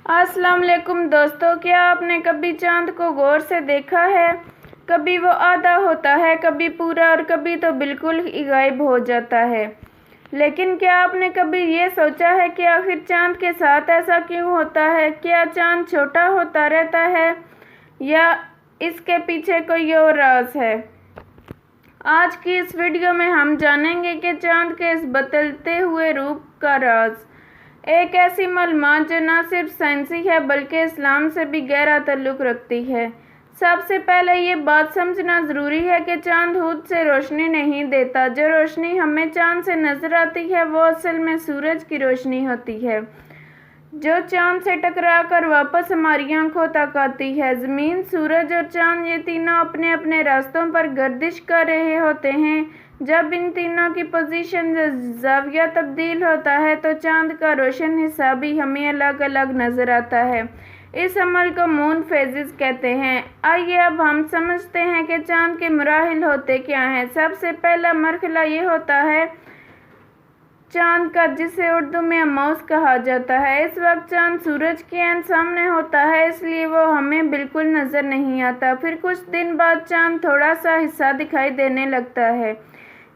अस्सलाम वालेकुम दोस्तों, क्या आपने कभी चांद को गौर से देखा है? कभी वो आधा होता है, कभी पूरा और कभी तो बिल्कुल ही गायब हो जाता है। लेकिन क्या आपने कभी ये सोचा है कि आखिर चांद के साथ ऐसा क्यों होता है? क्या चांद छोटा होता रहता है या इसके पीछे कोई और राज है? आज की इस वीडियो में हम जानेंगे कि चांद के इस बदलते हुए रूप का राज। एक ऐसी मालूमात जो न सिर्फ साइंसी है बल्कि इस्लाम से भी गहरा ताल्लुक़ रखती है। सबसे पहले ये बात समझना ज़रूरी है कि चांद खुद से रोशनी नहीं देता। जो रोशनी हमें चांद से नज़र आती है वो असल में सूरज की रोशनी होती है, जो चांद से टकरा कर वापस हमारी आंखों तक आती है। ज़मीन, सूरज और चांद, ये तीनों अपने अपने रास्तों पर गर्दिश कर रहे होते हैं। जब इन तीनों की पोजीशन ज़ाविया तब्दील होता है तो चांद का रोशन हिस्सा भी हमें अलग अलग नज़र आता है। इस अमल को मून फेजेस कहते हैं। आइए अब हम समझते हैं कि चांद के मराहिल होते क्या हैं। सबसे पहला मरहला ये होता है चांद का, जिसे उर्दू में अमाउस कहा जाता है। इस वक्त चांद सूरज के ऐन सामने होता है, इसलिए वो हमें बिल्कुल नज़र नहीं आता। फिर कुछ दिन बाद चांद थोड़ा सा हिस्सा दिखाई देने लगता है।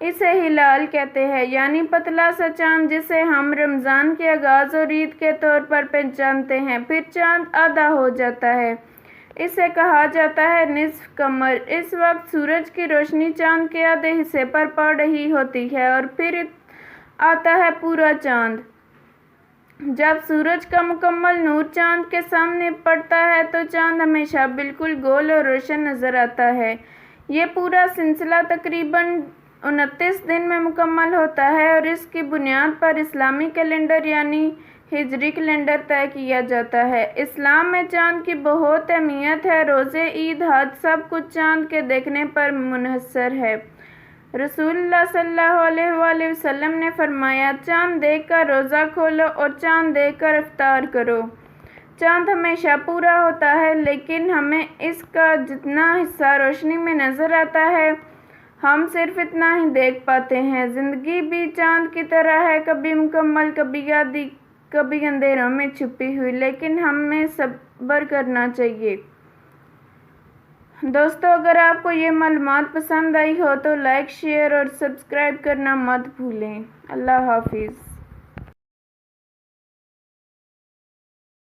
इसे हिलाल कहते हैं, यानी पतला सा चांद, जिसे हम रमज़ान के आगाज़ और ईद के तौर पर पहचानते हैं। फिर चांद आधा हो जाता है, इसे कहा जाता है निस्फ कमर। इस वक्त सूरज की रोशनी चांद के आधे हिस्से पर पड़ रही होती है। और फिर आता है पूरा चांद। जब सूरज का मुकम्मल नूर चांद के सामने पड़ता है तो चांद हमेशा बिल्कुल गोल और रोशन नज़र आता है। ये पूरा सिलसिला तकरीबन 29 दिन में मुकम्मल होता है और इसकी बुनियाद पर इस्लामी कैलेंडर यानी हिजरी कैलेंडर तय किया जाता है। इस्लाम में चांद की बहुत अहमियत है। रोज़े, ईद, हज, सब कुछ चांद के देखने पर मुनहसर है। रसूलुल्लाह सल्लल्लाहु अलैहि वसल्लम ने फरमाया, चांद देखकर रोज़ा खोलो और चांद देखकर इफ्तार करो। चांद हमेशा पूरा होता है, लेकिन हमें इसका जितना हिस्सा रोशनी में नज़र आता है हम सिर्फ इतना ही देख पाते हैं। ज़िंदगी भी चांद की तरह है, कभी मुकम्मल, कभी आधी, कभी अंधेरों में छुपी हुई, लेकिन हमें सब्र करना चाहिए। दोस्तों, अगर आपको ये मालूमात पसंद आई हो तो लाइक, शेयर और सब्सक्राइब करना मत भूलें। अल्लाह हाफिज़।